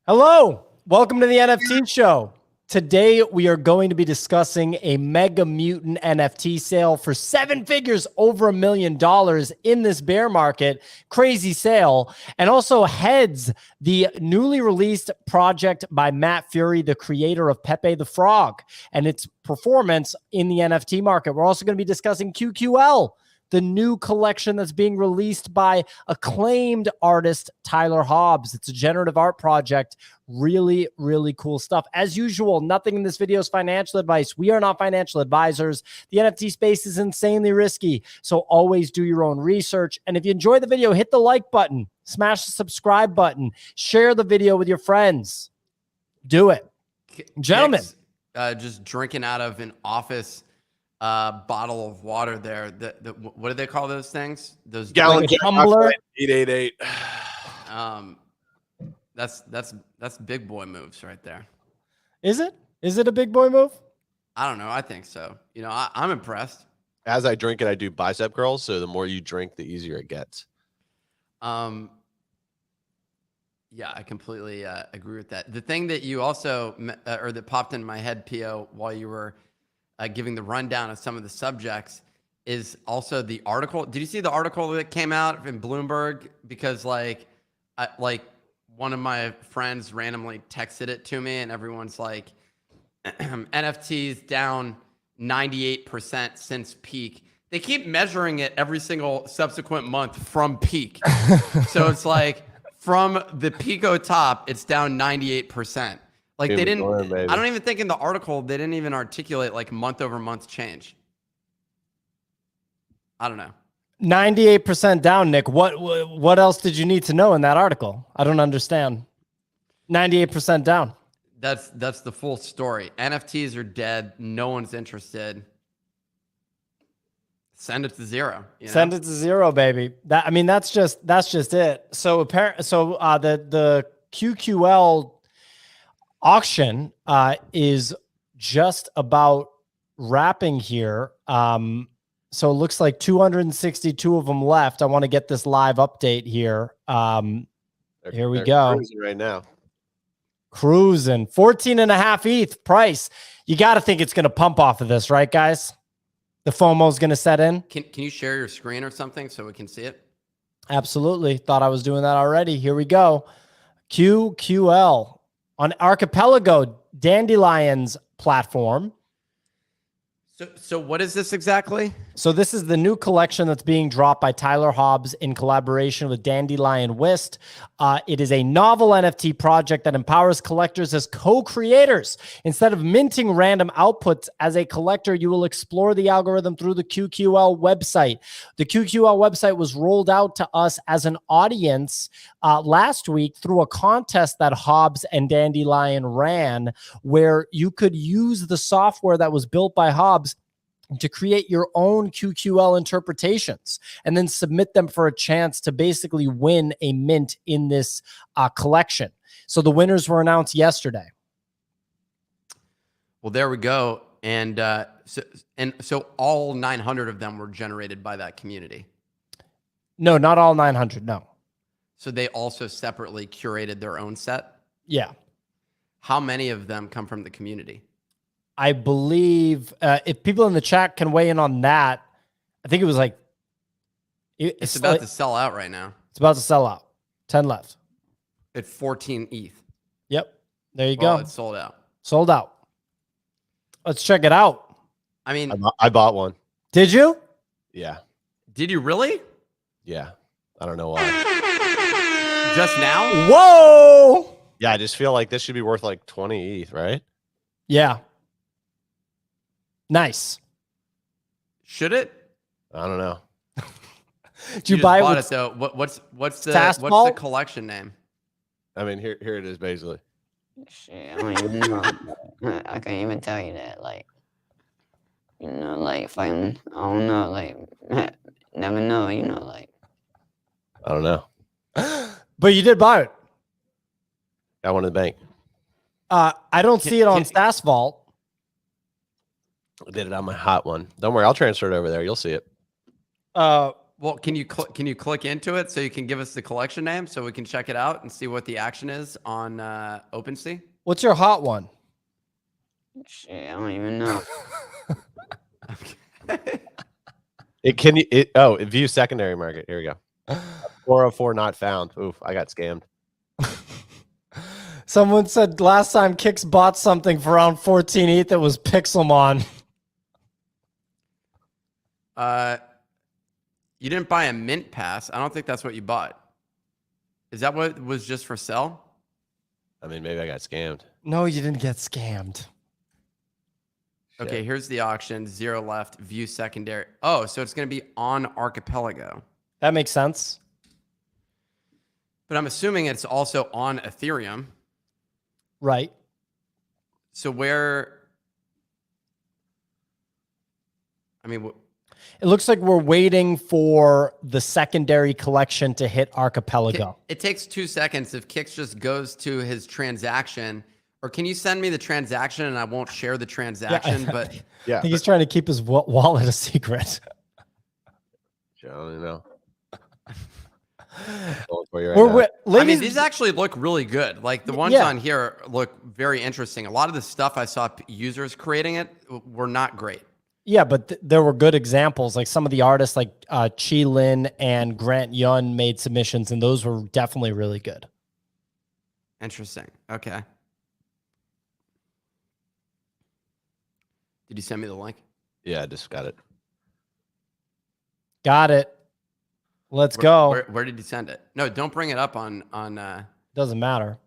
Hello, welcome to the NFT show. Today, we are going to be discussing a Mega Mutant NFT sale for 7 figures, over $1 million in this bear market. Crazy sale. And also Hedz, the newly released project by Matt Furie, the creator of Pepe the Frog, and its performance in the NFT market. We're also going to be discussing QQL, the new collection that's being released by acclaimed artist Tyler Hobbs. It's a generative art project. Really, really cool stuff. As usual, nothing in this video is financial advice. We are not financial advisors. The NFT space is insanely risky, so always do your own research. And if you enjoy the video, hit the like button, smash the subscribe button, share the video with your friends. Do it. Gentlemen. Just drinking out of an office bottle of water there. What do they call those things? Those gallon tumbler. 888. That's big boy moves right there. Is it? Is it a big boy move? I don't know. I think so. You know, I'm impressed. As I drink it, I do bicep curls. So the more you drink, the easier it gets. Yeah, I completely agree with that. The thing that you also, or that popped in my head, Pio, while you were giving the rundown of some of the subjects, is also the article. Did you see the article that came out in Bloomberg? Because like one of my friends randomly texted it to me, and everyone's like, NFTs down 98% since peak. They keep measuring it every single subsequent month from peak. So it's like from the Pico top, it's down 98%. Like they didn't, I don't even think in the article, they didn't even articulate like month over month change. I don't know. 98% down, Nick. What else did you need to know in that article? I don't understand. 98% down. That's the full story. NFTs are dead. No one's interested. Send it to zero. You know? Send it to zero, baby. That's just it. So the QQL auction is just about wrapping here. So it looks like 262 of them left. I want to get this live update here. Here we go. Cruising right now. Cruising 14.5 ETH price. You got to think it's going to pump off of this, right, guys? The FOMO is going to set in. Can you share your screen or something so we can see it? Absolutely. Thought I was doing that already. Here we go. QQL on Archipelago Dandelion's platform. So what is this exactly? So this is the new collection that's being dropped by Tyler Hobbs in collaboration with Dandelion Whist. It is a novel NFT project that empowers collectors as co-creators. Instead of minting random outputs as a collector, you will explore the algorithm through the QQL website. The QQL website was rolled out to us as an audience last week through a contest that Hobbs and Dandelion ran, where you could use the software that was built by Hobbs to create your own QQL interpretations and then submit them for a chance to basically win a mint in this collection. So the winners were announced yesterday. Well, there we go. And so all 900 of them were generated by that community. No, not all 900. No. So they also separately curated their own set. Yeah. How many of them come from the community? I believe if people in the chat can weigh in on that, I think it was like... It's about to sell out right now. It's about to sell out. 10 left. At 14 ETH. Yep. There you go. It's sold out. Sold out. Let's check it out. I mean... I bought one. Did you? Yeah. Did you really? Yeah. I don't know why. Just now? Whoa! Yeah, I just feel like this should be worth like 20 ETH, right? Yeah. Nice. Should it? I don't know. Did you buy it though? What's the collection name? I mean, here it is basically. Shit, I don't even know. I can't even tell you that. Like, you know, like if I don't know, like never know, you know, like. I don't know. But you did buy it. Got one in the bank. I don't see it on Stas Vault. I did it on my hot one. Don't worry, I'll transfer it over there. You'll see it. Well, can you click into it so you can give us the collection name so we can check it out and see what the action is on OpenSea? What's your hot one? Shit, I don't even know. View secondary market. Here we go. 404 not found. Oof, I got scammed. Someone said last time Kix bought something for around 14 ETH that was Pixelmon. You didn't buy a mint pass. I don't think that's what you bought. Is that what was just for sale? I mean, maybe I got scammed. No, you didn't get scammed. Okay, here's the auction. 0 left. View secondary. Oh, so it's going to be on Archipelago. That makes sense. But I'm assuming it's also on Ethereum. Right. So where... I mean... It looks like we're waiting for the secondary collection to hit Archipelago. It takes 2 seconds if Kix just goes to his transaction. Or can you send me the transaction and I won't share the transaction? Yeah. But I think he's trying to keep his wallet a secret. I don't know. I mean, these actually look really good. Like the ones on here look very interesting. A lot of the stuff I saw users creating it were not great. Yeah, but there were good examples. Like some of the artists like Chi Lin and Grant Yun made submissions, and those were definitely really good. Interesting. Okay. Did you send me the link? Yeah, I just got it. Got it. Let's go. Where did you send it? No, don't bring it up on Doesn't matter.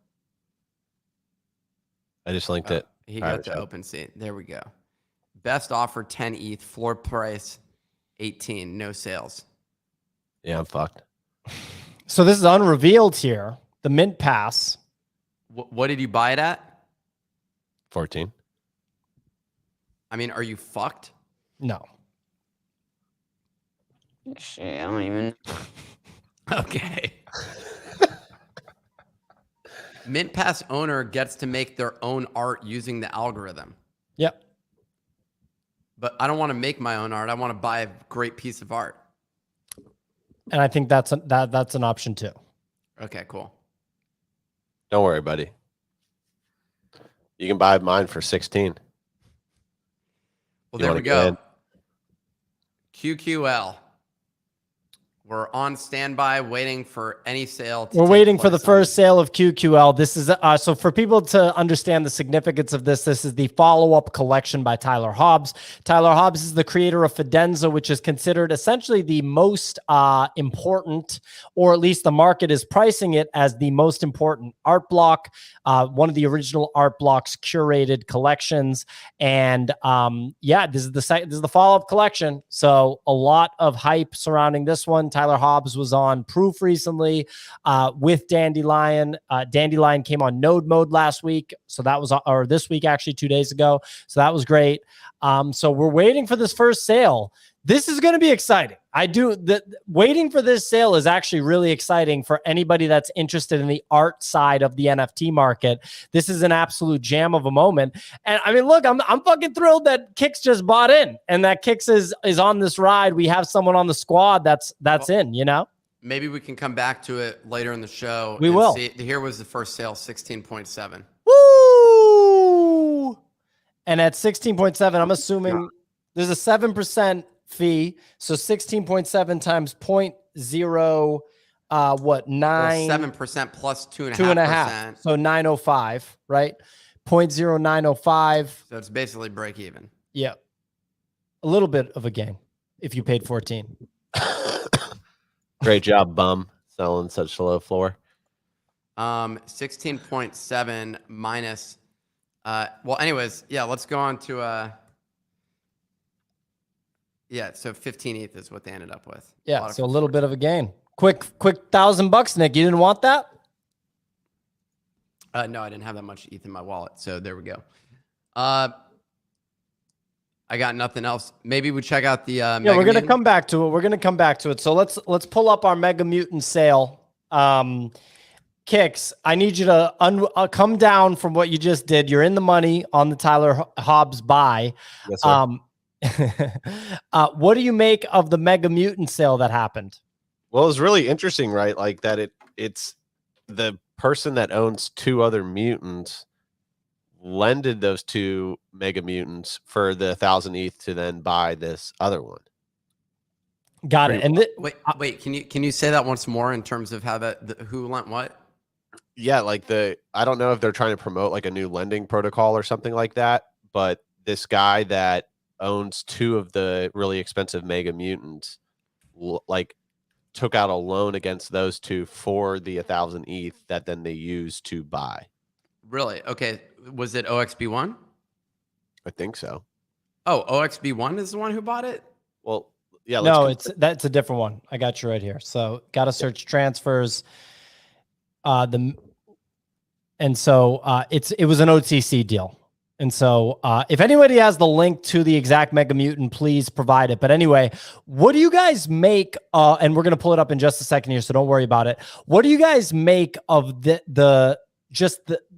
I just linked it. He got to OpenSea. There we go. Best offer 10 ETH, floor price 18, no sales. Yeah, I'm fucked. So this is unrevealed here. The mint pass. What did you buy it at? 14. I mean, are you fucked? No. Shit, I don't even. Okay. Mint pass owner gets to make their own art using the algorithm. Yep. But I don't want to make my own art. I want to buy a great piece of art. And I think that's an option too. Okay, cool. Don't worry, buddy. You can buy mine for 16. Well, there we go. QQL. We're on standby, waiting for any sale. We're waiting for the first sale of QQL. This is so for people to understand the significance of this. This is the follow-up collection by Tyler Hobbs. Tyler Hobbs is the creator of Fidenza, which is considered essentially the most important, or at least the market is pricing it as the most important art block. One of the original art blocks curated collections, and yeah, this is the follow-up collection. So a lot of hype surrounding this one. Tyler Hobbs was on Proof recently with Dandelion. Dandelion came on Node Mode last week. So that was, or this week, actually 2 days ago. So that was great. So we're waiting for this first sale. This is going to be exciting. Waiting for this sale is actually really exciting for anybody that's interested in the art side of the NFT market. This is an absolute jam of a moment. And I mean, look, I'm fucking thrilled that Kix just bought in and that Kix is on this ride. We have someone on the squad that's in, you know? Maybe we can come back to it later in the show. We will. Here was the first sale, 16.7. Woo! And at 16.7, I'm assuming there's a 7% fee. So 16.7 times 0.0, what, 7% plus 2.5%. 2.5. So 905, right? 0.0905. So it's basically break even. Yeah. A little bit of a gain if you paid 14. Great job, bum, selling such low floor. 16.7 minus. Well, anyways, yeah, let's go on to yeah, so 15 ETH is what they ended up with. Yeah, so a little bit of a gain. Quick $1,000, Nick. You didn't want that? No, I didn't have that much ETH in my wallet. So there we go. I got nothing else. Maybe we check out the yeah, we're going to come back to it. We're going to come back to it. So let's pull up our Mega Mutant sale. Kix, I need you to come down from what you just did. You're in the money on the Tyler Hobbs buy. Yes, sir. What do you make of the Mega Mutant sale that happened? Well, it's really interesting, right? Like that it's the person that owns 2 other mutants lended those 2 Mega Mutants for the 1,000 ETH to then buy this other one. Got it. And wait, can you say that once more in terms of how who lent what? Yeah, like I don't know if they're trying to promote like a new lending protocol or something like that, but this guy that owns 2 of the really expensive Mega Mutants like took out a loan against those 2 for the 1,000 ETH that then they used to buy. Really? Okay. Was it OXB1? I think so. Oh, OXB1 is the one who bought it? Well, yeah. No, that's a different one. I got you right here. So got to search transfers. It was an OTC deal. And so if anybody has the link to the exact Mega Mutant, please provide it. But anyway, what do you guys make? And we're going to pull it up in just a second here, so don't worry about it. What do you guys make of the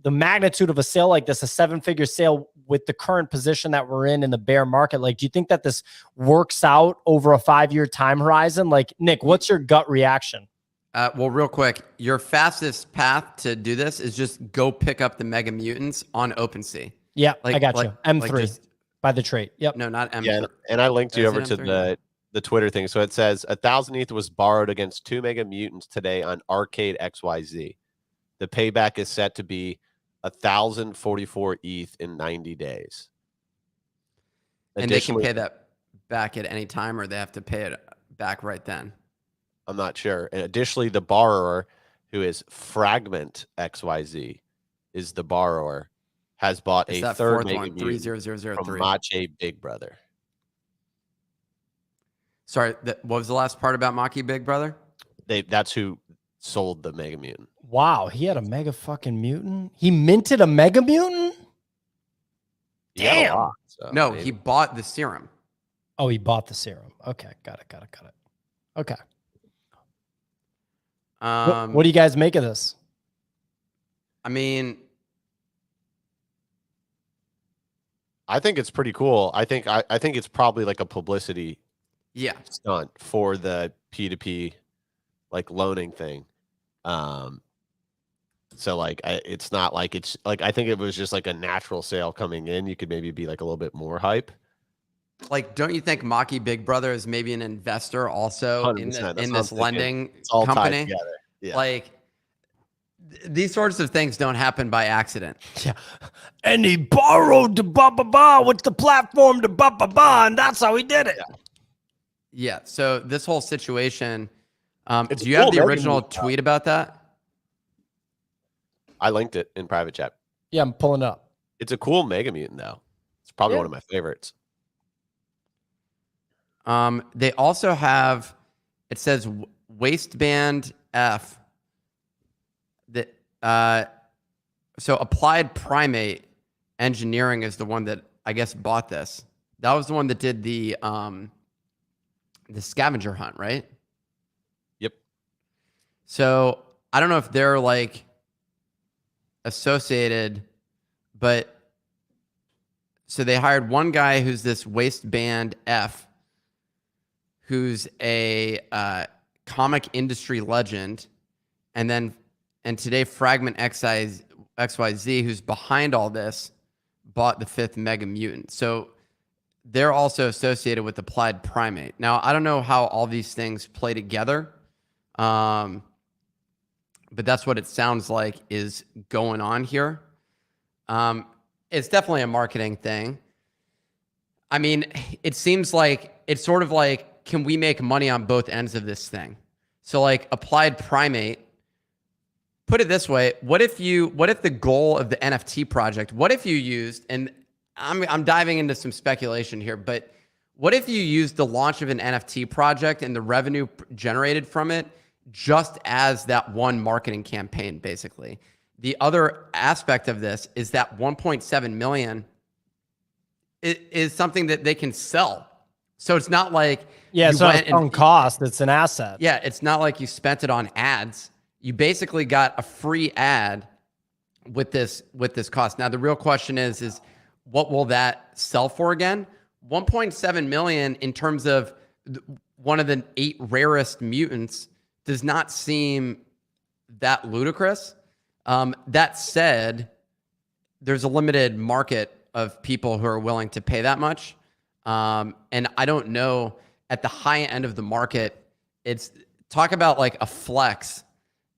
magnitude of a sale like this, a 7-figure sale with the current position that we're in the bear market? Like, do you think that this works out over a 5-year time horizon? Like, Nick, what's your gut reaction? Well, real quick, your fastest path to do this is just go pick up the Mega Mutants on OpenSea. Yeah, I got you. M3 by the trait. Yep. No, not M3. Yeah, and I linked you over to the Twitter thing. So it says 1,000 ETH was borrowed against 2 Mega Mutants today on Arcade XYZ. The payback is set to be 1,044 ETH in 90 days. And they can pay that back at any time, or they have to pay it back right then? I'm not sure. And additionally, the borrower, who is Fragment XYZ, is the borrower, has bought a third Mega Mutant 30003 from Mache Big Brother. Sorry, what was the last part about Machi Big Brother? That's who sold the Mega Mutant. Wow, he had a Mega fucking Mutant? He minted a Mega Mutant? Damn. No, he bought the serum. Oh, he bought the serum. Okay, got it. Okay. What do you guys make of this? I mean, I think it's pretty cool. I think it's probably like a publicity stunt for the P2P like loaning thing. So like it's not like it's like I think it was just like a natural sale coming in. You could maybe be like a little bit more hype. Like, don't you think Machi Big Brother is maybe an investor also in this lending company? Yeah. Like, these sorts of things don't happen by accident. Yeah. And he borrowed the ba-ba-ba with the platform to ba-ba-ba, and that's how he did it. Yeah. So this whole situation, do you have the original tweet about that? I linked it in private chat. Yeah, I'm pulling it up. It's a cool Mega Mutant, though. It's probably one of my favorites. They also have, it says Waistband F. So Applied Primate Engineering is the one that I guess bought this. That was the one that did the scavenger hunt, right? Yep. So I don't know if they're like associated, but so they hired one guy who's this Waistband F, who's a comic industry legend, and today Fragment XYZ, who's behind all this, bought the 5th Mega Mutant. So they're also associated with Applied Primate. Now, I don't know how all these things play together, but that's what it sounds like is going on here. It's definitely a marketing thing. I mean, it seems like it's sort of like, can we make money on both ends of this thing? So like Applied Primate, put it this way, what if the goal of the NFT project, what if you used, and I'm diving into some speculation here, but what if you used the launch of an NFT project and the revenue generated from it just as that one marketing campaign, basically? The other aspect of this is that 1.7 million is something that they can sell. So it's not like it's not a sunk cost, it's an asset. Yeah, it's not like you spent it on ads. You basically got a free ad with this cost. Now the real question is what will that sell for again? 1.7 million in terms of one of the 8 rarest mutants does not seem that ludicrous. That said, there's a limited market of people who are willing to pay that much. And I don't know, at the high end of the market, it's talk about like a flex.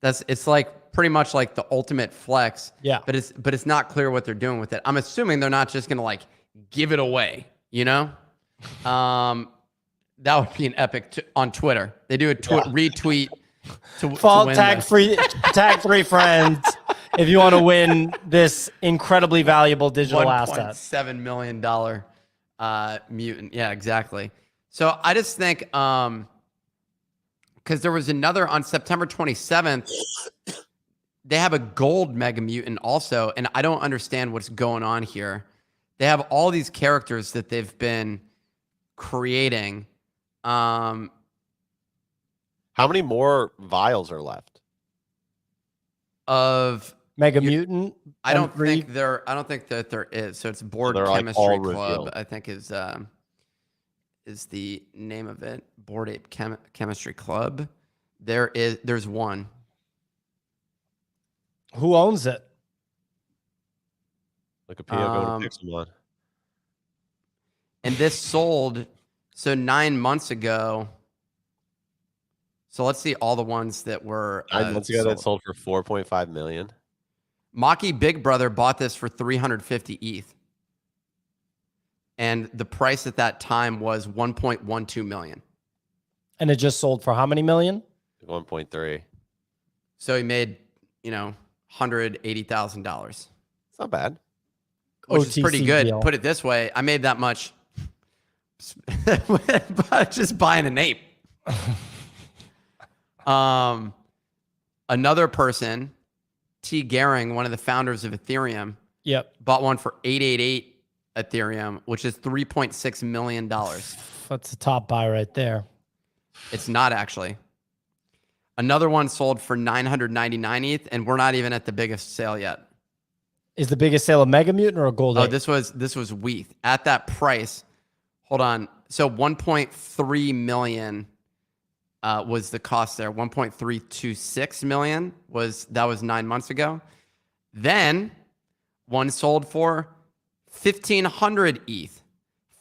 It's like pretty much like the ultimate flex. Yeah. But it's not clear what they're doing with it. I'm assuming they're not just gonna like give it away, you know? That would be an epic on Twitter. They do a retweet to Follow win tag three friends if you want to win this incredibly valuable digital asset. $1.7 million mutant. Yeah, exactly. So I just think because there was another on September 27th, they have a gold Mega Mutant also, and I don't understand what's going on here. They have all these characters that they've been creating. How many more vials are left? Of Mega Mutant? I don't think that there is. So it's Board Chemistry Club, I think is the name of it. Board Ape Chemistry Club. There's one. Who owns it? Look at Pio go to Pixelmon. And this sold 9 months ago. So let's see all the ones that were 9 months ago that sold for 4.5 million. Maki Big Brother bought this for 350 ETH. And the price at that time was 1.12 million. And it just sold for how many million? 1.3. So he made, $180,000. It's not bad. Which is pretty good. Deal. Put it this way, I made that much just buying an ape. Another person, T. Gehring, one of the founders of Ethereum, bought one for 888 Ethereum, which is $3.6 million. That's a top buy right there. It's not actually. Another one sold for 999 ETH, and we're not even at the biggest sale yet. Is the biggest sale a Mega Mutant or a Gold Ape? This was WETH at that price. Hold on. So 1.3 million was the cost there. 1.326 million was 9 months ago. Then one sold for 1,500 ETH,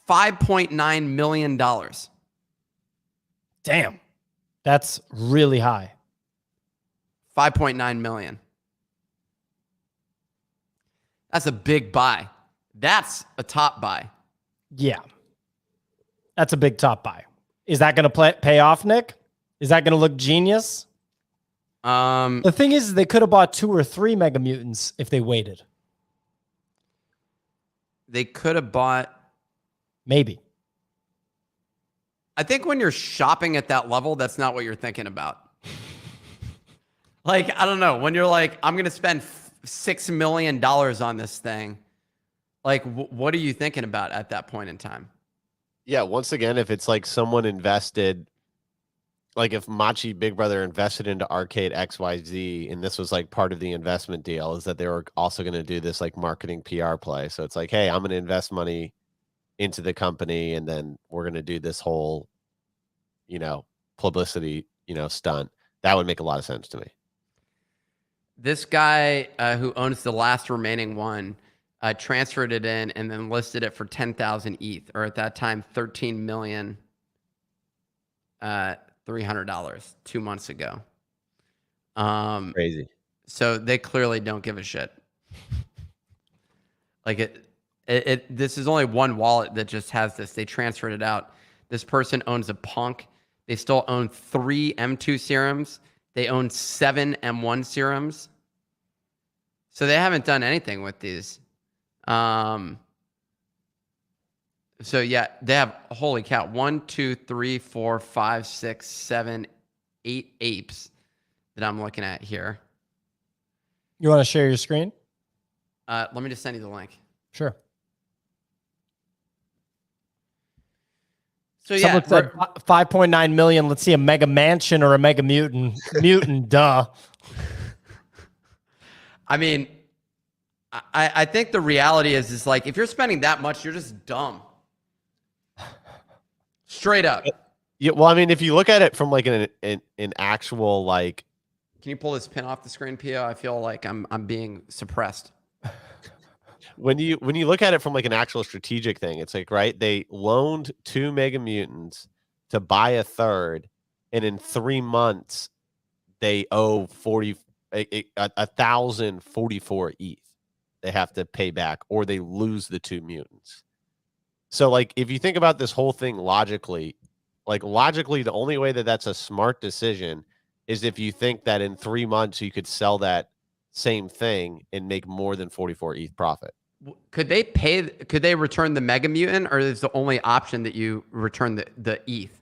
$5.9 million. Damn, that's really high. 5.9 million. That's a big buy. That's a top buy. Yeah. That's a big top buy. Is that going to pay off, Nick? Is that going to look genius? The thing is, they could have bought 2 or 3 Mega Mutants if they waited. They could have bought. Maybe. I think when you're shopping at that level, that's not what you're thinking about. Like, I don't know. When you're like, I'm going to spend $6 million on this thing. Like, what are you thinking about at that point in time? Yeah, once again, if it's like someone invested, like if Machi Big Brother invested into Arcade XYZ, and this was like part of the investment deal, is that they were also going to do this like marketing PR play. So it's like, hey, I'm going to invest money into the company, and then we're going to do this whole, publicity, stunt. That would make a lot of sense to me. This guy who owns the last remaining one transferred it in and then listed it for 10,000 ETH, or at that time, $13,300,000 2 months ago. Crazy. So they clearly don't give a shit. Like this is only one wallet that just has this. They transferred it out. This person owns a punk. They still own 3 M2 serums. They own 7 M1 serums. So they haven't done anything with these. So yeah, they have, holy cow, 1, 2, 3, 4, 5, 6, 7, 8 apes that I'm looking at here. You want to share your screen? Let me just send you the link. Sure. So yeah, said 5.9 million. Let's see a Mega Mansion or a Mega Mutant. Mutant, duh. I mean, I think the reality is like, if you're spending that much, you're just dumb. Straight up. Yeah, well, I mean, if you look at it from like an actual like, Can you pull this pin off the screen, Pio? I feel like I'm being suppressed. when you look at it from like an actual strategic thing, it's like, right, they loaned 2 Mega Mutants to buy a third, and in 3 months they owe 1,044 ETH. They have to pay back, or they lose the 2 mutants. So like, if you think about this whole thing logically, the only way that that's a smart decision is if you think that in 3 months you could sell that same thing and make more than 44 ETH profit. Could they return the Mega Mutant, or is the only option that you return the ETH?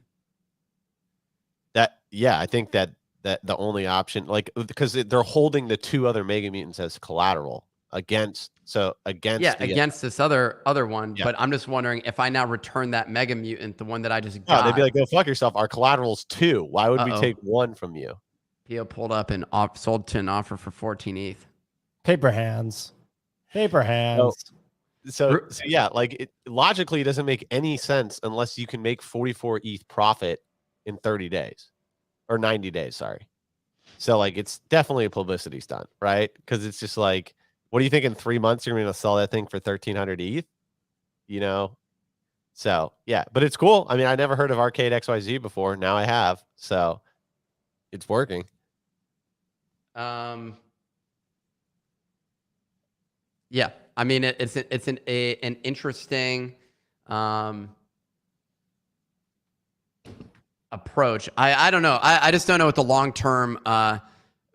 Yeah, I think that the only option, like, because they're holding the 2 other Mega Mutants as collateral against this other one. Yeah. But I'm just wondering, if I now return that Mega Mutant, the one that I just No, got, they'd be like, go fuck yourself. Our collateral's 2. Why would we take 1 from you? Pio pulled up and sold to an offer for 14 ETH. Paper hands. So yeah, like, logically it doesn't make any sense unless you can make 44 ETH profit in 30 days or 90 days. Sorry. So like, it's definitely a publicity stunt, right? Because it's just like, what do you think in 3 months you're going to sell that thing for 1,300 ETH? You know? So yeah, but it's cool. I mean, I never heard of Arcade XYZ before. Now I have. So it's working. Yeah, I mean, it's an interesting approach. I don't know. I just don't know what the long-term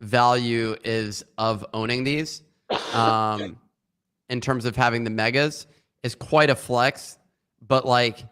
value is of owning these. In terms of having the megas, is quite a flex, but like,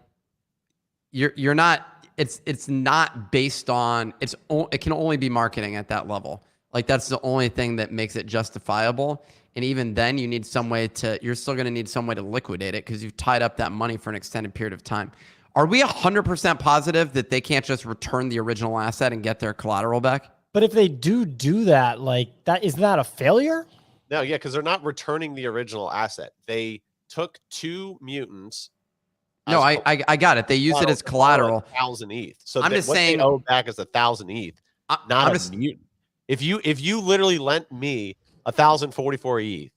you're not. It's not based on. It can only be marketing at that level. Like, that's the only thing that makes it justifiable. And even then, you need some way to. You're still going to need some way to liquidate it because you've tied up that money for an extended period of time. Are we 100% positive that they can't just return the original asset and get their collateral back? But if they do that, like, that isn't that a failure? No, yeah, because they're not returning the original asset. They took 2 mutants. No, I got it. They use it as collateral. 1,000 ETH. So I'm just what saying, they owe back is 1,000 ETH, not a mutant. If you literally lent me 1,044 ETH,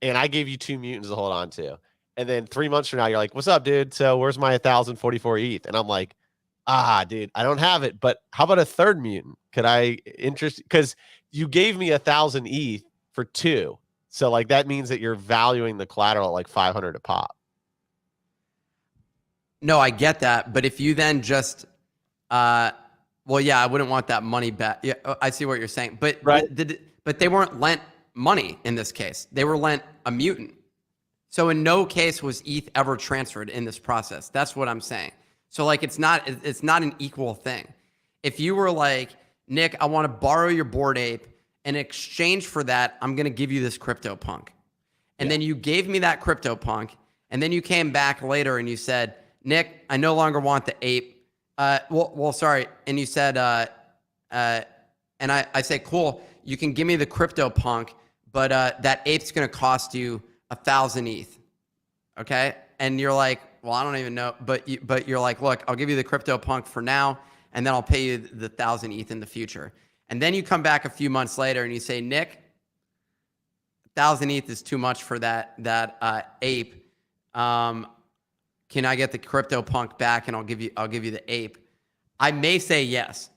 and I gave you 2 mutants to hold on to, and then 3 months from now you're like, "What's up, dude? So where's my 1,044 ETH?" And I'm like, dude, I don't have it. But how about a third mutant? Could I interest? Because you gave me 1,000 ETH for 2, so like, that means that you're valuing the collateral at like 500 a pop. No, I get that. But if you then just, well, yeah, I wouldn't want that money back. Yeah, I see what you're saying. But right. But they weren't lent money in this case. They were lent a mutant. So in no case was ETH ever transferred in this process. That's what I'm saying. So like, it's not an equal thing. If you were like, Nick, I want to borrow your Bored Ape, in exchange for that, I'm going to give you this CryptoPunk. And then you gave me that CryptoPunk, and then you came back later and you said, Nick, I no longer want the ape. Well, sorry. And you said, and I say, cool, you can give me the CryptoPunk, but that ape's going to cost you 1,000 ETH. Okay. And you're like, well, I don't even know. But you're like, look, I'll give you the CryptoPunk for now, and then I'll pay you the 1,000 ETH in the future. And then you come back a few months later and you say, Nick, 1,000 ETH is too much for that ape. Can I get the CryptoPunk back, and I'll give you the ape? I may say yes.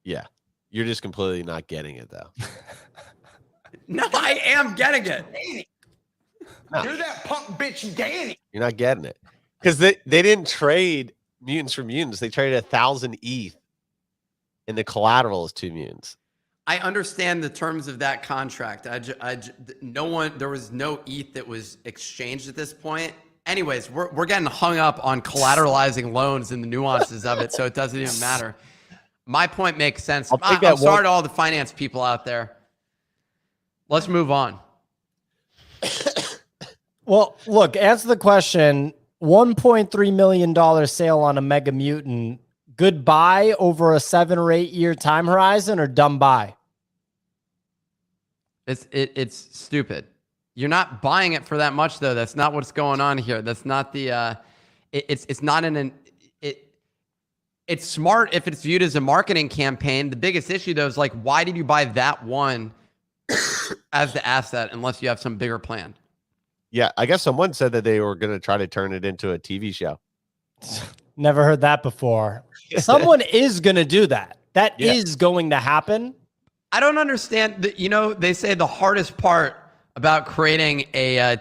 Yeah. You're just completely not getting it, though. No, I am getting it. No. You're that punk bitch, Danny. You're not getting it. Because they didn't trade mutants for mutants. They traded 1,000 ETH, and the collateral is 2 mutants. I understand the terms of that contract. There was no ETH that was exchanged at this point. Anyways, we're getting hung up on collateralizing loans and the nuances of it, so it doesn't even matter. My point makes sense. I'm sorry to all the finance people out there. Let's move on. Well, look, answer the question. $1.3 million sale on a Mega Mutant. Good buy over a 7 or 8 year time horizon, or dumb buy? It's stupid. You're not buying it for that much, though. That's not what's going on here. That's not the it's not it's smart if it's viewed as a marketing campaign. The biggest issue though is like, why did you buy that one as the asset unless you have some bigger plan? Yeah, I guess someone said that they were going to try to turn it into a TV show. Never heard that before. Someone is going to do that. That is going to happen. I don't understand that. You know, they say the hardest part about creating a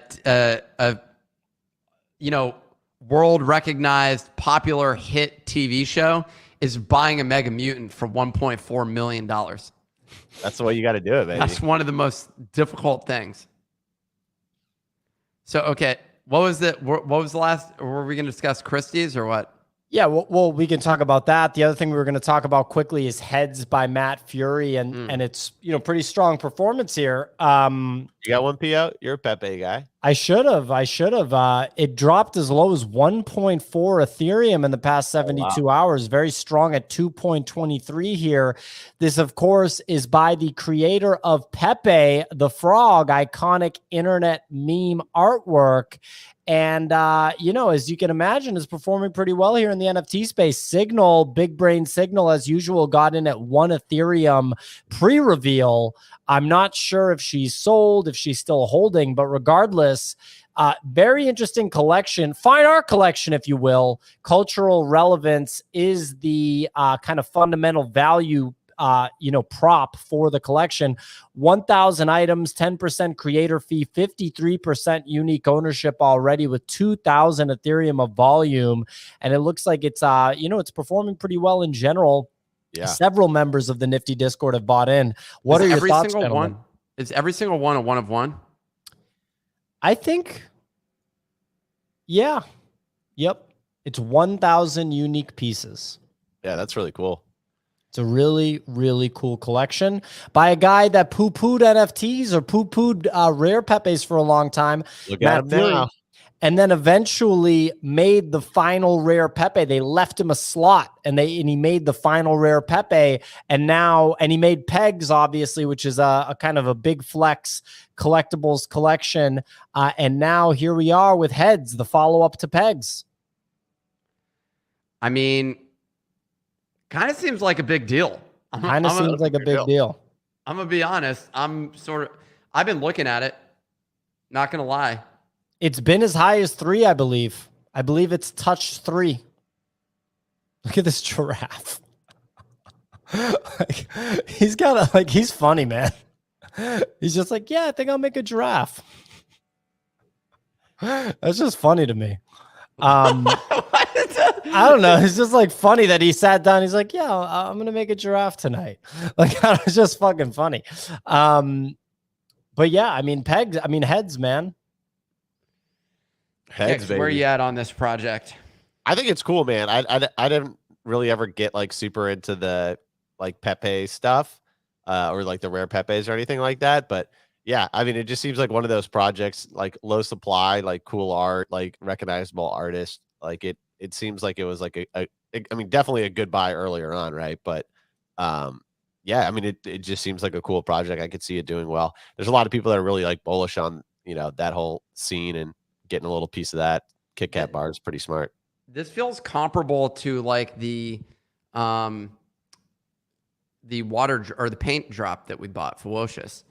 world recognized popular hit TV show is buying a Mega Mutant for $1.4 million. That's the way you got to do it, baby. That's one of the most difficult things. So, okay, what was the last? Were we going to discuss Christie's or what? Yeah, well, we can talk about that. The other thing we were going to talk about quickly is Hedz by Matt Furie, and it's pretty strong performance here. You got one PO? You're a Pepe guy. I should have. It dropped as low as 1.4 Ethereum in the past 72 hours. Very strong at 2.23 here. This, of course, is by the creator of Pepe the Frog, iconic internet meme artwork. And, as you can imagine, is performing pretty well here in the NFT space. Signal, big brain Signal, as usual, got in at 1 Ethereum pre-reveal. I'm not sure if she's sold, if she's still holding, but regardless, very interesting collection, fine art collection, if you will. Cultural relevance is the kind of fundamental value prop for the collection. 1,000 items, 10% creator fee, 53% unique ownership already with 2,000 Ethereum of volume. And it looks like it's, it's performing pretty well in general. Yeah. Several members of the Nifty Discord have bought in. What are your thoughts, gentlemen? Is every single one a one of one? I think, yeah. Yep. It's 1,000 unique pieces. Yeah, that's really cool. It's a really, really cool collection by a guy that poo-pooed NFTs or poo-pooed rare Pepes for a long time. Look at him now. And then eventually made the final rare Pepe. They left him a slot and he made the final rare Pepe. And he made Pegs, obviously, which is a kind of a big flex collectibles collection. And now here we are with Hedz, the follow-up to Pegs. I mean, kind of seems like a big deal. Kind of seems like a big deal. I'm going to be honest. I've been looking at it. Not going to lie. It's been as high as 3, I believe. I believe it's touched 3. Look at this giraffe. He's got he's funny, man. He's just like, yeah, I think I'll make a giraffe. That's just funny to me. I don't know. It's just like funny that he sat down. He's like, yeah, I'm going to make a giraffe tonight. Like, it's just fucking funny. But yeah, I mean, Hedz, man. Hedz, where are you at on this project? I think it's cool, man. I didn't really ever get super into the Pepe stuff or the rare Pepes or anything like that. But yeah, I mean, it just seems like one of those projects, low supply, cool art, recognizable artist. It seems like it was definitely a good buy earlier on, right? But yeah, I mean, it just seems like a cool project. I could see it doing well. There's a lot of people that are really bullish on that whole scene, and getting a little piece of that Kit Kat bar is pretty smart. This feels comparable to the water or the paint drop that we bought, Ferocious.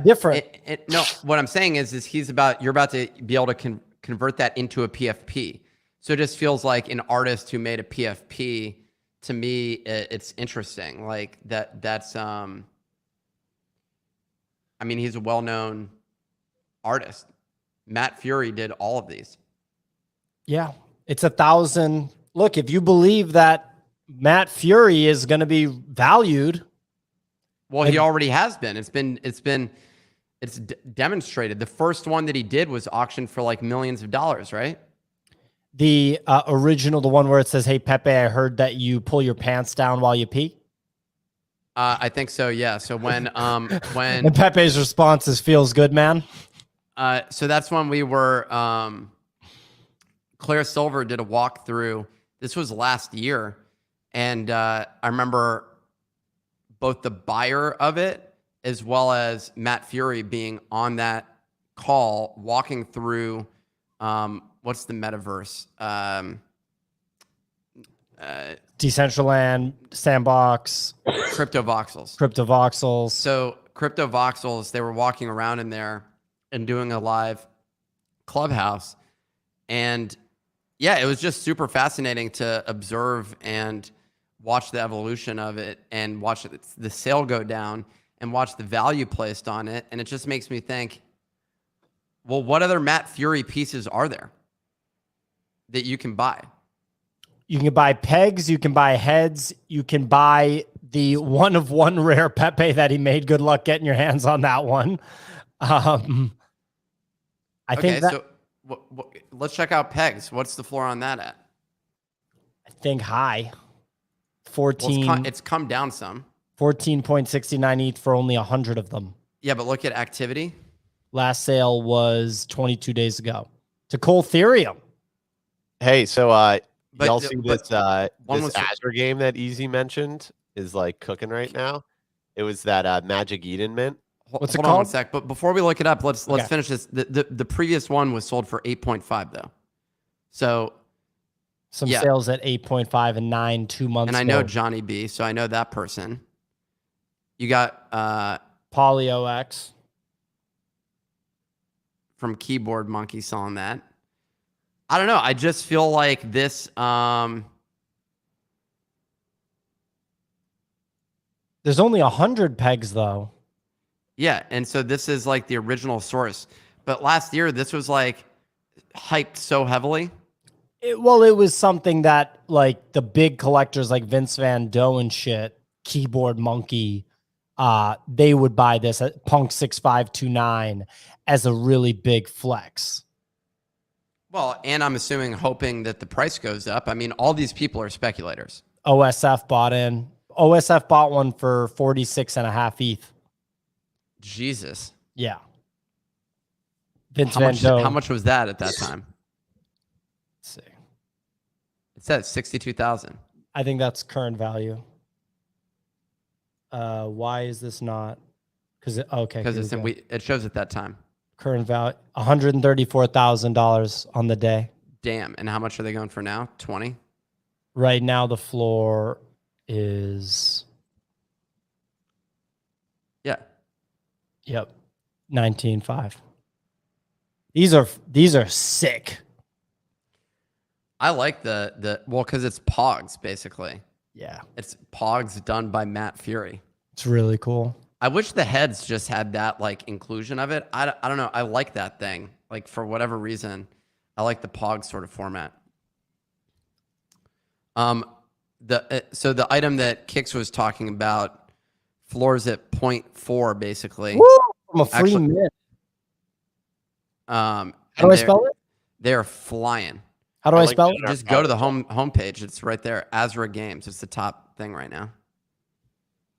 Different. No, what I'm saying is you're about to be able to convert that into a PFP. So it just feels like an artist who made a PFP. To me, it's interesting. That's I mean, he's a well-known artist. Matt Furie did all of these. Yeah. It's 1,000. Look, if you believe that Matt Furie is going to be valued. Well, he already has been. It's demonstrated. The first one that he did was auctioned for millions of dollars, right? The original, the one where it says, "Hey Pepe, I heard that you pull your pants down while you pee." I think so. Yeah. So when and Pepe's response is, "Feels good, man." So that's when we were. Claire Silver did a walkthrough. This was last year, and I remember both the buyer of it as well as Matt Furie being on that call, walking through what's the metaverse? Decentraland, Sandbox, Crypto voxels. Crypto Voxels. So Crypto voxels, they were walking around in there and doing a live clubhouse. And yeah, it was just super fascinating to observe and watch the evolution of it and watch the sale go down and watch the value placed on it. And it just makes me think, well, what other Matt Furie pieces are there that you can buy? You can buy pegs, you can buy heads, you can buy the one of one rare Pepe that he made. Good luck getting your hands on that one. I think that, so let's check out pegs. What's the floor on that at? I think high 14. Well, it's come down some. 14.69 ETH for only 100 of them. Yeah, but look at activity. Last sale was 22 days ago to Ethereum. Hey, so But- y'all see but this one this was- Azra game that Easy mentioned is like cooking right now? It was that Magic Eden mint. What's it Hold on one called? sec. But before we look it up, let's Okay. finish this. The previous one was sold for 8.5 though. So, Some Yeah. sales at 8.5 and 9 2 months and I know ago. Johnny B, so I know that person. You got Polyo X. from Keyboard Monkey selling that. I don't know. I just feel like this. There's only 100 pegs though. Yeah, and so this is like the original source. But last year, this was like hyped so heavily. It was something that like the big collectors like Vince Van Doe and shit, Keyboard Monkey, they would buy this at Punk 6529 as a really big flex. Well, and I'm assuming hoping that the price goes up. I mean, all these people are speculators. OSF bought in. OSF bought one for 46.5 ETH. Jesus. Yeah. Vince Van Doe. How much was that at that time? Let's see. It says 62,000. I think that's current value. Why is this not? Because Because it's it shows at that time. current value $134,000 on the day. Damn. And how much are they going for now? 20? Right now, the floor is Yep. 19.5. These are sick. I like the well, because it's Pogs, basically. Yeah. It's Pogs done by Matt Furie. It's really cool. I wish the Hedz just had that like inclusion of it. I don't know. I like that thing. Like for whatever reason, I like the Pog sort of format. So the item that Kix was talking about, floors at 0.4 basically. Woo! From a free Actually- mint. How How do I spell it? They're flying. How do I I like spell that it? in our Just go to the power homepage. It's right there. Azra Games. It's the top thing right now.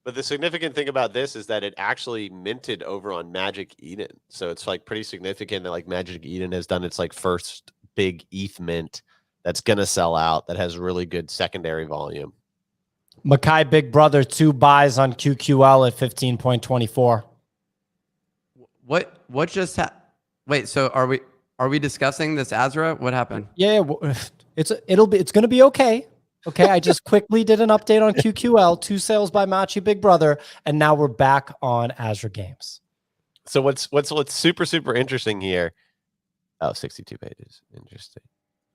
But the significant thing about this is that it actually minted over on Magic Eden. So it's like pretty significant that like Magic Eden has done its like first big ETH mint that's going to sell out, that has really good secondary volume. Mackay Big Brother 2 buys on QQL at 15.24. What just wait, so are we discussing this Azra? What happened? Yeah, it's going to be okay. Okay, I just quickly did an update on QQL, 2 sales by Machi Big Brother, and now we're back on Azra Games. So what's super, super interesting here. Oh, 62 pages. Interesting.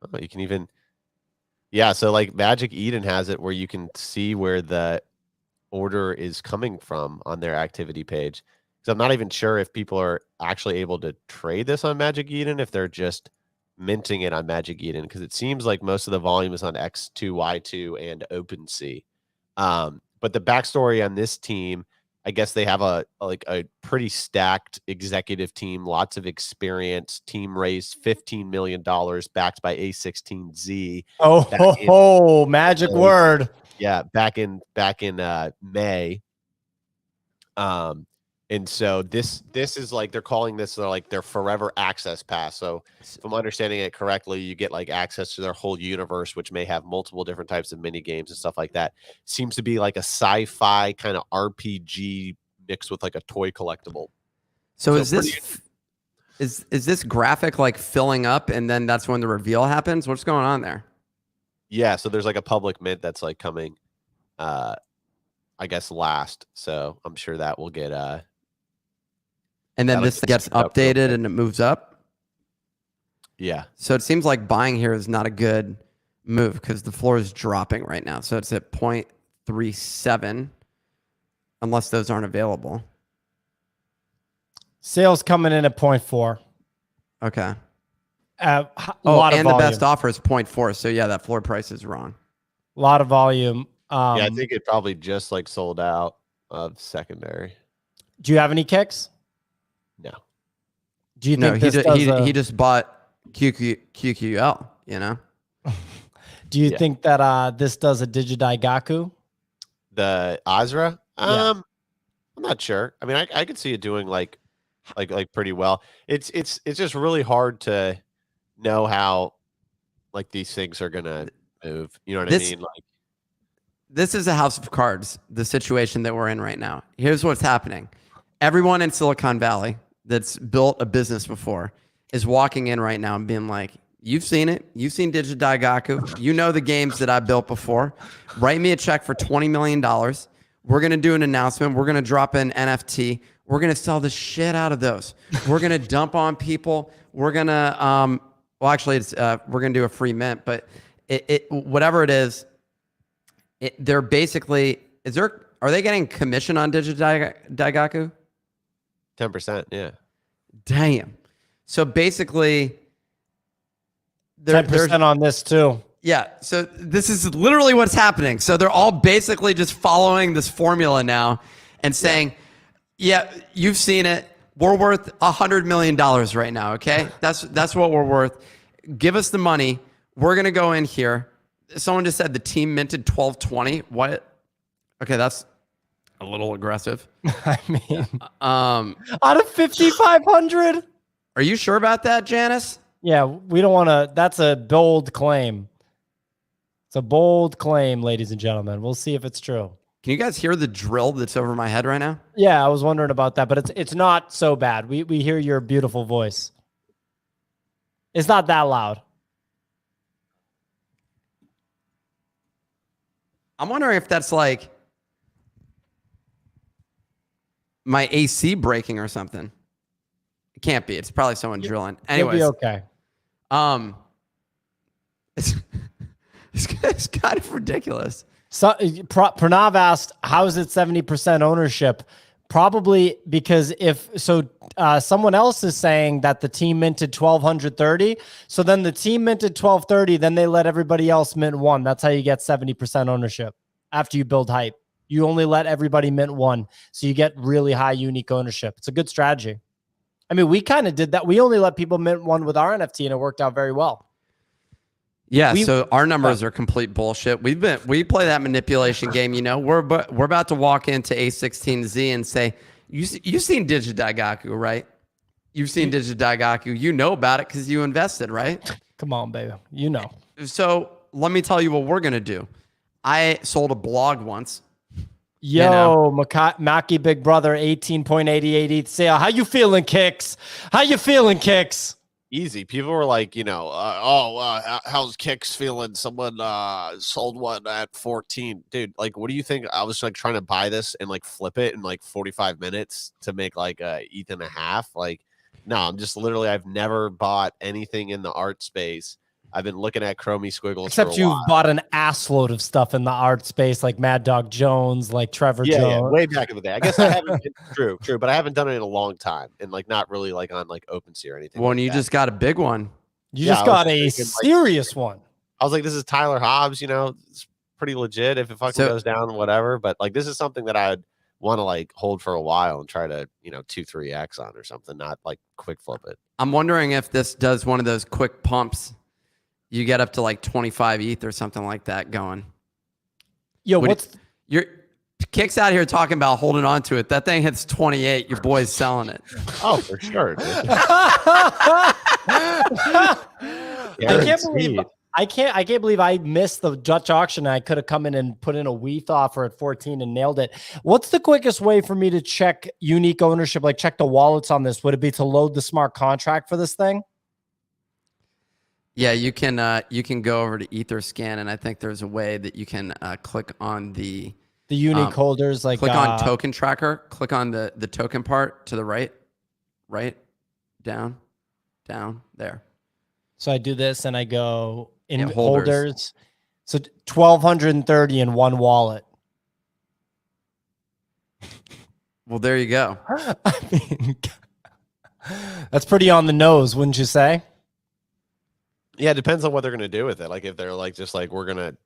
Oh, you can even, yeah. So like Magic Eden has it where you can see where the order is coming from on their activity page. So I'm not even sure if people are actually able to trade this on Magic Eden, if they're just minting it on Magic Eden, because it seems like most of the volume is on X2, Y2, and OpenSea. But the backstory on this team, I guess they have a pretty stacked executive team, lots of experience. Team raised $15 million, backed by A16Z. Magic word. Yeah, back in May. And so this is like, they're calling this like their forever access pass. So if I'm understanding it correctly, you get like access to their whole universe, which may have multiple different types of mini games and stuff like that. Seems to be like a sci-fi kind of RPG mixed with like a toy collectible. So is pretty- this Is this graphic like filling up and then that's when the reveal happens? What's going on there? Yeah, so there's like a public mint that's like coming, I guess last. So I'm sure that will get And then that'll this get gets speeded up real updated quick. and it moves up. Yeah. So it seems like buying here is not a good move because the floor is dropping right now. So it's at 0.37 unless those aren't available. Sales coming in at 0.4. Okay. A lot of and the volume. best offer is 0.4. So yeah, that floor price is wrong. A lot of volume. Yeah, I think it probably just like sold out of secondary. Do you have any kicks? No. Do you No, think this does he just bought QQL, you know? Do you Yeah. think that this does a Digidaigaku? The Azra? Yeah. I'm not sure. I mean, I could see it doing like pretty well. It's just really hard to know how like these things are gonna move. You know what I mean? Like, This is a house of cards, the situation that we're in right now. Here's what's happening. Everyone in Silicon Valley that's built a business before is walking in right now and being like, you've seen it. You've seen Digidaigaku. You know the games that I built before. Write me a check for $20 million. We're going to do an announcement. We're going to drop an NFT. We're going to sell the shit out of those. We're going to dump on people. We're going to, well, actually, it's we're going to do a free mint, but whatever it is, they're basically, are they getting commission on Digidaigaku? 10%. Yeah. Damn. So basically, 10% on this too. yeah. So this is literally what's happening. So they're all basically just following this formula now and saying, yeah, you've seen it. We're worth $100 million right now. Okay. That's what we're worth. Give us the money. We're going to go in here. Someone just said the team minted 1220. What? Okay. That's a little aggressive. I mean, Out of 5,500. Are you sure about that, Janice? Yeah, we don't want to. That's a bold claim. It's a bold claim, ladies and gentlemen. We'll see if it's true. Can you guys hear the drill that's over my head right now? Yeah, I was wondering about that, but it's not so bad. We hear your beautiful voice. It's not that loud. I'm wondering if that's like my AC breaking or something. It can't be. It's probably someone drilling. Anyways, You'll be okay. It's kind of ridiculous. So Pranav asked, how is it 70% ownership? Probably because someone else is saying that the team minted 1,230. So then the team minted 1,230. Then they let everybody else mint one. That's how you get 70% ownership after you build hype. You only let everybody mint one. So you get really high unique ownership. It's a good strategy. I mean, we kind of did that. We only let people mint one with our NFT and it worked out very well. Yeah, so our numbers are complete bullshit. We play that manipulation game, you know. We're about to walk into A16Z and say, you've seen Digidaigaku, right? You've seen Digidaigaku. You know about it because you invested, right? Come on, baby. You know. So let me tell you what we're gonna do. I sold a blog once. Yo, Maki Big Brother, 18.88 ETH sale. How you feeling, Kicks? How you feeling, Kicks? Easy. People were like, how's Kicks feeling? Someone sold one at 14. Dude, like, what do you think? I was like trying to buy this and like flip it in like 45 minutes to make like a ETH and a half. Like, no, I'm just literally, I've never bought anything in the art space. I've been looking at Chromie Squiggles. Except you've bought an assload of stuff in the art space, like Mad Dog Jones, like Trevor Jones. Yeah, way back in the day. I guess I haven't. True, but I haven't done it in a long time, and like not really like on like OpenSea or anything. Well, like you just got a big one. You just got a serious one. I was like, this is Tyler Hobbs. You know, it's pretty legit. If it fucking goes down, whatever. But like, this is something that I'd want to like hold for a while and try to 2-3x on or something, not like quick flip it. I'm wondering if this does one of those quick pumps. You get up to like 25 ETH or something like that going. Yo, your Kicks out here talking about holding on to it. That thing hits 28. Your boy's selling it. Oh, for sure. I can't believe I missed the Dutch auction. I could have come in and put in a WETH offer at 14 and nailed it. What's the quickest way for me to check unique ownership? Like check the wallets on this? Would it be to load the smart contract for this thing? Yeah, you can go over to Etherscan, and I think there's a way that you can click on the unique holders, like click on token tracker, click on the token part to the right, down there. So I do this and I go in Yeah, holders. So 1,230 in one wallet. Well, there you go. I mean, that's pretty on the nose, wouldn't you say? Yeah, it depends on what they're gonna do with it. Like if they're like just like we're gonna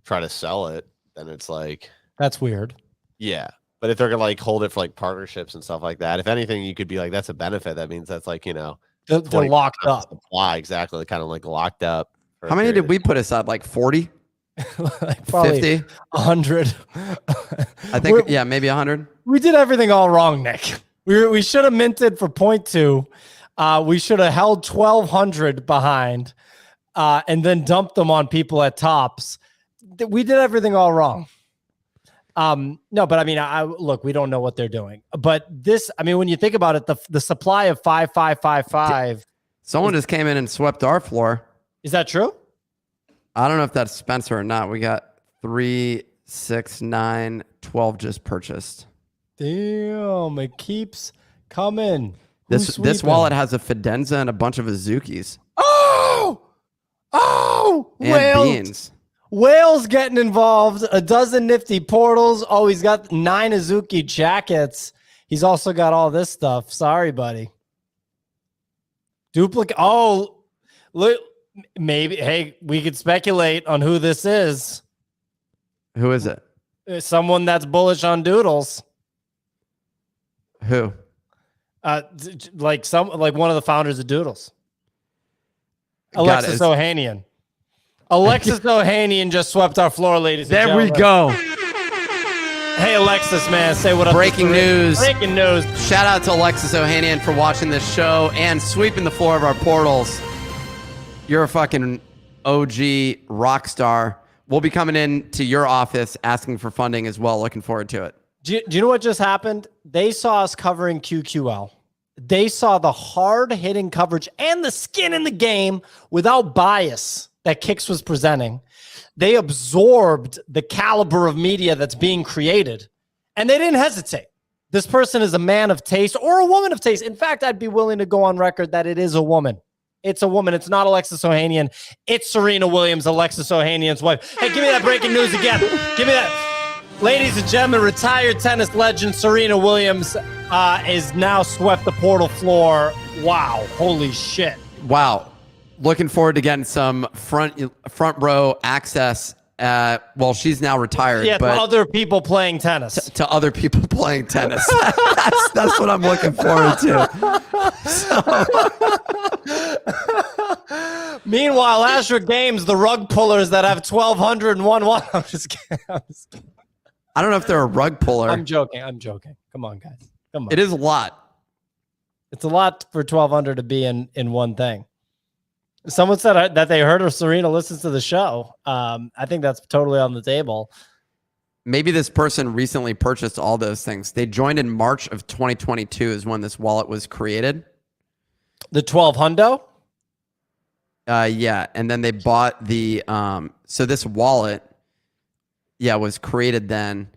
try to sell it, then it's like that's weird. Yeah. But if they're gonna like hold it for like partnerships and stuff like that, if anything, you could be like, that's a benefit. That means that's like, you know, they're locked up. Supply, exactly. Kind of like locked up. How many did we put aside? Like 40? Like probably 50? 100. I think, yeah, maybe 100. We did everything all wrong, Nick. We should have minted for 0.2. We should have held 1,200 behind and then dumped them on people at tops. We did everything all wrong. No, but I mean, look, we don't know what they're doing, but this, I mean, when you think about it, the supply of 5555. Someone just came in and swept our floor. Is that true? I don't know if that's Spencer or not. We got 3, 6, 9, 12 just purchased. Damn, it keeps coming. This wallet has a Fidenza and a bunch of Azukis. Oh, and beans. Whales getting involved. A dozen nifty portals. Oh, he's got 9 Azuki jackets. He's also got all this stuff. Sorry, buddy. Duplicate. Oh, look. Maybe. Hey, we could speculate on who this is. Who is it? Someone that's bullish on doodles. Who? Like one of the founders of Doodles. Alexis Ohanian. Alexis Ohanian just swept our floor, ladies and gentlemen. There we go. Hey, Alexis, man, say what up. Breaking news. Breaking news. Shout out to Alexis Ohanian for watching this show and sweeping the floor of our portals. You're a fucking OG rock star. We'll be coming in to your office asking for funding as well. Looking forward to it. Do you know what just happened? They saw us covering QQL. They saw the hard-hitting coverage and the skin in the game without bias that Kix was presenting. They absorbed the caliber of media that's being created, and they didn't hesitate. This person is a man of taste or a woman of taste. In fact, I'd be willing to go on record that it is a woman. It's a woman. It's not Alexis Ohanian. It's Serena Williams, Alexis Ohanian's wife. Hey, give me that breaking news again. Give me that. Ladies and gentlemen, retired tennis legend Serena Williams is now swept the portal floor. Wow. Holy shit. Wow. Looking forward to getting some front row access. Well, she's now retired. Yeah, but to other people playing tennis. To other people playing tennis. that's what I'm looking forward to. Meanwhile, Azra Games, the rug pullers that have 1,201. I'm just kidding. I don't know if they're a rug puller. I'm joking. Come on, guys. Come on. It is a lot. It's a lot for 1,200 to be in one thing. Someone said that they heard of Serena listens to the show. I think that's totally on the table. Maybe this person recently purchased all those things. They joined in March of 2022 is when this wallet was created. The 12 hundo? Yeah. And then they bought the, so this wallet, yeah, was created then.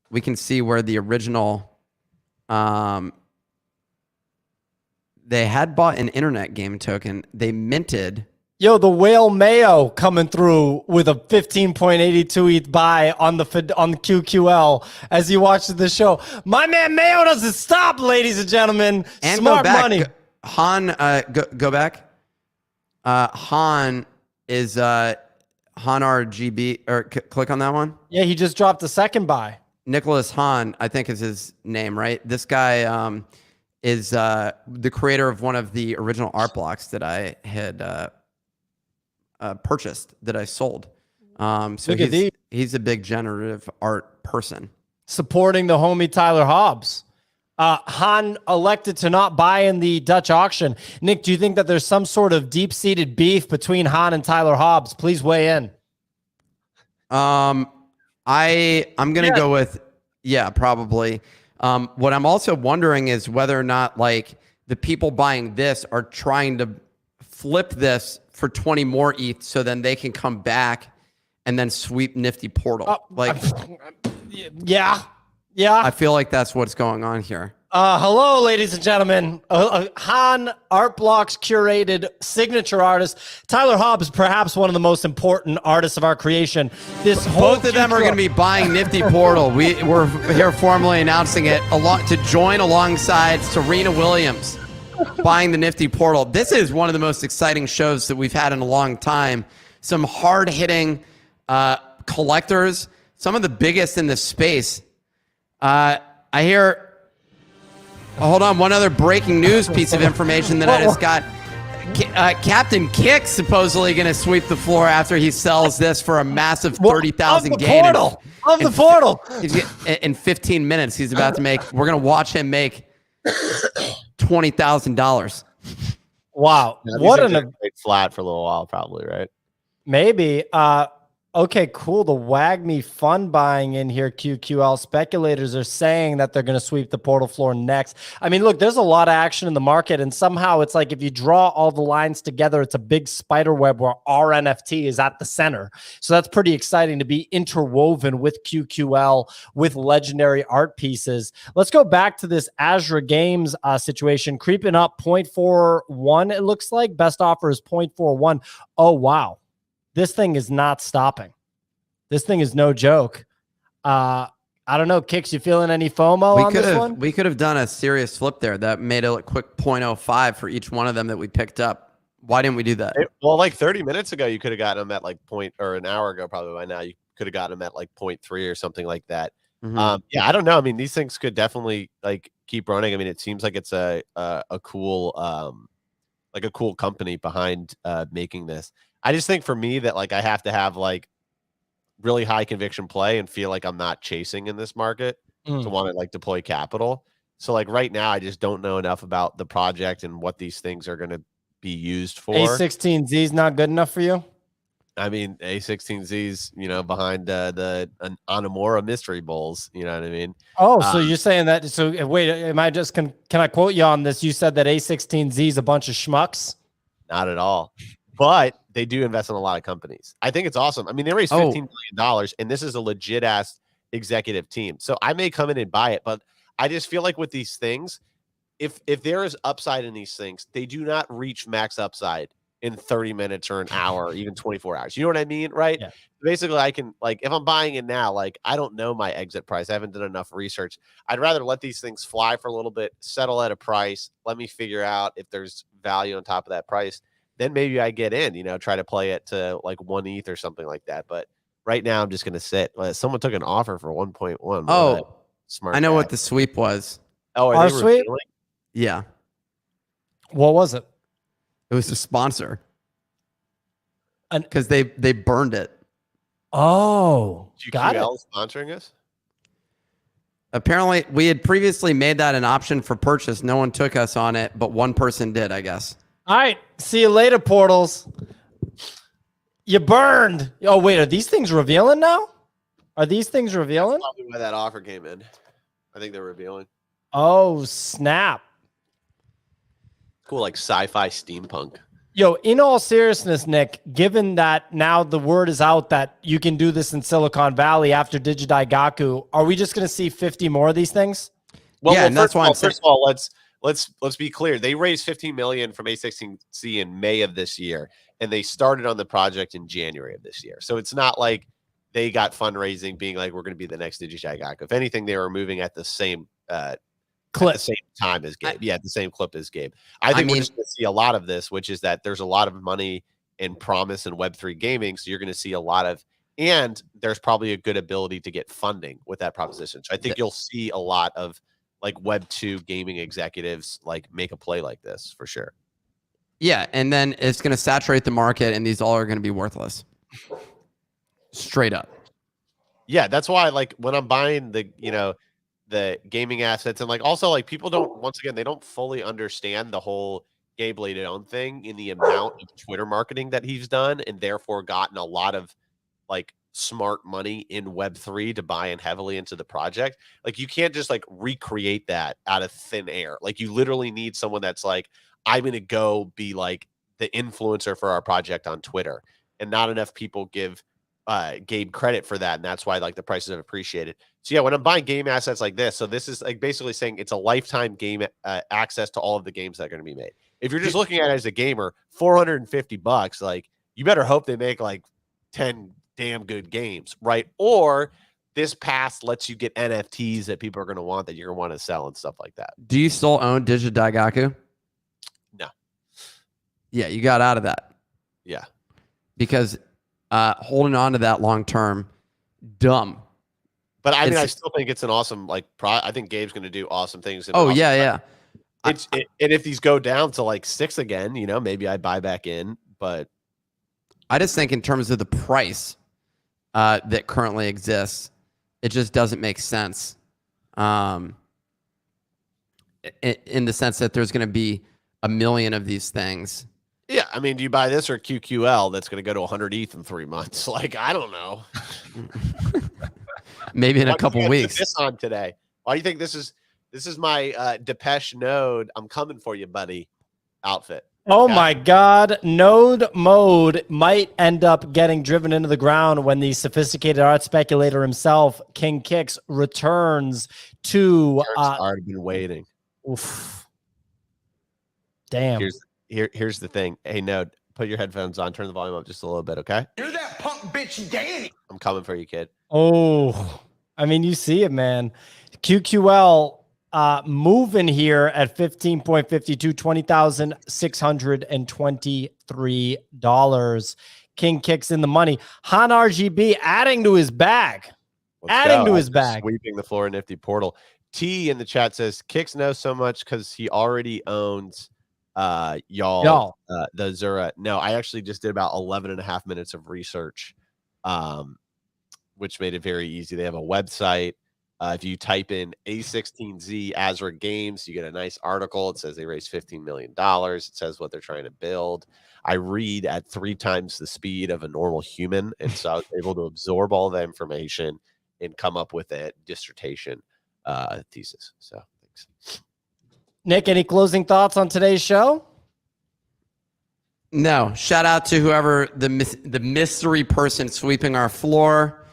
We can see where the original, they had bought an internet game token. They minted. Yo, the Whale Mayo coming through with a 15.82 ETH buy on the QQL as you watch the show. My man Mayo doesn't stop, ladies and gentlemen. And smart go back. money. Han, go back. Han is Han RGB, or click on that one. Yeah, he just dropped a second buy. Nicholas Han, I think is his name, right? This guy is the creator of one of the original art blocks that I had purchased, that I sold. So he's a big generative art person. Supporting the homie Tyler Hobbs. Han elected to not buy in the Dutch auction. Nick, do you think that there's some sort of deep-seated beef between Han and Tyler Hobbs? Please weigh in. I'm gonna go with probably. What I'm also wondering is whether or not like the people buying this are trying to flip this for 20 more ETH, so then they can come back and then sweep Nifty Portal. Yeah. I feel like that's what's going on here. Hello, ladies and gentlemen. Han Art Blocks curated signature artist Tyler Hobbs, perhaps one of the most important artists of our creation. Both of them are going to be buying Nifty Portal. We're here formally announcing it to join alongside Serena Williams buying the Nifty Portal. This is one of the most exciting shows that we've had in a long time. Some hard-hitting collectors, some of the biggest in this space. I hear. Hold on, one other breaking news piece of information that I just got. Captain Kick's supposedly going to sweep the floor after he sells this for a massive 30,000 gain. Of the portal. In 15 minutes, he's about to make. We're going to watch him make $20,000. Wow, Yeah, what an flat for a little while, probably, right? maybe. Okay, cool. The WAGMI fund buying in here, QQL. Speculators are saying that they're going to sweep the portal floor next. I mean, look, there's a lot of action in the market, and somehow it's like if you draw all the lines together, it's a big spider web where our NFT is at the center. So that's pretty exciting to be interwoven with QQL, with legendary art pieces. Let's go back to this Azra Games situation, creeping up 0.41, it looks like. Best offer is 0.41. Oh, wow. This thing is not stopping. This thing is no joke. I don't know, Kicks, you feeling any FOMO on this one? We could have done a serious flip there that made a quick 0.05 for each one of them that we picked up. Why didn't we do that? Well, like 30 minutes ago, you could have gotten them at like or an hour ago, probably by now, you could have gotten them at like 0.3 or something like that. Mm-hmm. Yeah, I don't know. I mean, these things could definitely like keep running. I mean, it seems like it's a cool like a cool company behind making this. I just think for me that like I have to have like really high conviction play and feel like I'm not chasing in this market to want to like deploy capital. So like right now, I just don't know enough about the project and what these things are going to be used for. A16Z is not good enough for you? I mean, A16Z's, you know, behind the Anamora mystery bowls. You know what I mean? Oh, so you're saying that? So wait, am I just can I quote you on this? You said that A16Z is a bunch of schmucks. Not at all, but they do invest in a lot of companies. I think it's awesome. I mean, they raised $15 million, and this is a legit ass executive team. So I may come in and buy it, but I just feel like with these things, if there is upside in these things, they do not reach max upside in 30 minutes or an hour, or even 24 hours. You know what I mean? Right. Yeah. Basically, I can like, if I'm buying it now, like I don't know my exit price. I haven't done enough research. I'd rather let these things fly for a little bit, settle at a price. Let me figure out if there's value on top of that price. Then maybe I get in, you know, try to play it to like 1 ETH or something like that. But right now I'm just going to sit. Someone took an offer for 1.1. Oh, smart. I know guy. what the sweep was. Oh, Our sweep? Yeah. What was it? It was a sponsor. And because they burned it. Oh, got it. Sponsoring us? Apparently, we had previously made that an option for purchase. No one took us on it, but one person did, I guess. All right. See you later, Portals. You burned. Oh, wait. Are these things revealing now? Are these things revealing? That's probably why that offer came in. I think they're revealing. Oh, snap. Cool, like sci-fi steampunk. Yo, in all seriousness, Nick, given that now the word is out that you can do this in Silicon Valley after Digidaigaku, are we just going to see 50 more of these things? Well, yeah, and that's why first of all, let's be clear. They raised 15 million from A16Z in May of this year, and they started on the project in January of this year. So it's not like they got fundraising being like, we're going to be the next Digidaigaku. If anything, they were moving at the same clip. At the same time as Gabe. Yeah, at the same clip as Gabe. I think we're just going to see a lot of this, which is that there's a lot of money and promise in Web3 gaming. So you're going to see a lot of, and there's probably a good ability to get funding with that proposition. So I think you'll see a lot of like Web2 gaming executives like make a play like this for sure. Yeah, and then it's going to saturate the market, and these all are going to be worthless. Straight up. Yeah, that's why like when I'm buying the, you know, the gaming assets, and like also like people don't, once again, they don't fully understand the whole Gabe Leone thing in the amount of Twitter marketing that he's done, and therefore gotten a lot of like smart money in Web3 to buy in heavily into the project. Like you can't just like recreate that out of thin air. Like you literally need someone that's like, I'm going to go be like the influencer for our project on Twitter. And not enough people give Gabe credit for that. And that's why like the prices have appreciated. So yeah, when I'm buying game assets like this, so this is like basically saying it's a lifetime game access to all of the games that are going to be made. If you're just looking at it as a gamer, $450, like you better hope they make like 10 damn good games, right? Or this pass lets you get NFTs that people are going to want, that you're going to want to sell and stuff like that. Do you still own Digidaigaku? No. Yeah, you got out of that. Yeah. Because holding on to that long term, dumb. But I mean, I still think it's an awesome, like, I think Gabe's going to do awesome things. Oh, yeah, yeah. And if these go down to like 6 again, you know, maybe I buy back in. But I just think in terms of the price that currently exists, it just doesn't make sense. In the sense that there's going to be a million of these things. Yeah, I mean, do you buy this or QQL that's going to go to 100 ETH in 3 months? Like, I don't know. Maybe in a couple weeks. This on today. Why do you think this is my Depeche Node, I'm coming for you, buddy outfit? Oh my God. Node mode might end up getting driven into the ground when the sophisticated art speculator himself, King Kix, returns to already been waiting. Oof. Damn. Here's the thing. Hey, Node, put your headphones on, turn the volume up just a little bit, okay? You're that punk bitch Danny. I'm coming for you, kid. Oh, I mean, you see it, man. QQL moving here at 15.52, $20,623. King Kix in the money. Han RGB adding to his bag. Sweeping the floor in Nifty Portal. T in the chat says Kix knows so much because he already owns y'all. The Zura. No, I actually just did about 11 and a half minutes of research, which made it very easy. They have a website. If you type in A16Z Azra Games, you get a nice article. It says they raised $15 million. It says what they're trying to build. I read at 3 times the speed of a normal human, and so I was able to absorb all the information and come up with a dissertation thesis. So thanks. Nick, any closing thoughts on today's show? No. Shout out to whoever the mystery person sweeping our floor.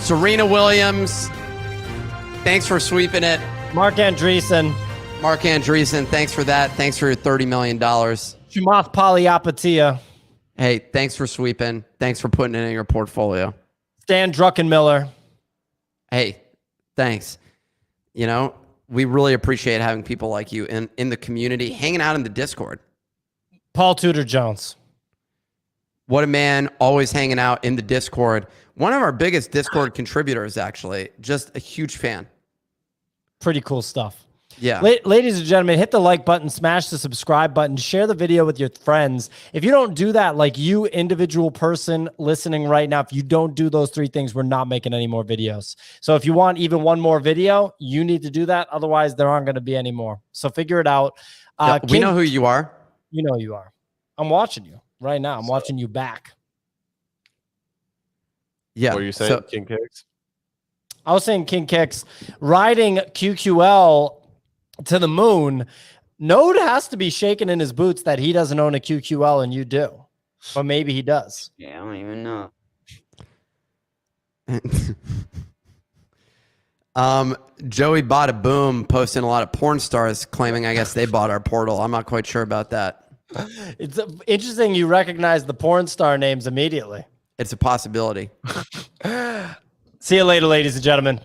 Serena Williams, thanks for sweeping it. Mark Andreessen, thanks for that. Thanks for your $30 million. Chamath Palihapitiya. Hey, thanks for sweeping. Thanks for putting it in your portfolio. Stan Druckenmiller. Hey, thanks. You know, we really appreciate having people like you in the community, hanging out in the Discord. Paul Tudor Jones. What a man, always hanging out in the Discord. One of our biggest Discord contributors, actually. Just a huge fan. Pretty cool stuff. Yeah. Ladies and gentlemen, hit the like button, smash the subscribe button, share the video with your friends. If you don't do that, like you individual person listening right now, if you don't do those 3 things, we're not making any more videos. So if you want even one more video, you need to do that. Otherwise, there aren't going to be any more. So figure it out. We know who you are. You know you are. I'm watching you right now. I'm watching you back. Yeah. What are you saying, King Kix? I was saying King Kix riding QQL to the moon. Node has to be shaking in his boots that he doesn't own a QQL and you do. But maybe he does. Yeah, I don't even know. Joey Bada Boom posting a lot of porn stars claiming I guess they bought our portal. I'm not quite sure about that. It's interesting you recognize the porn star names immediately. It's a possibility. See you later, ladies and gentlemen.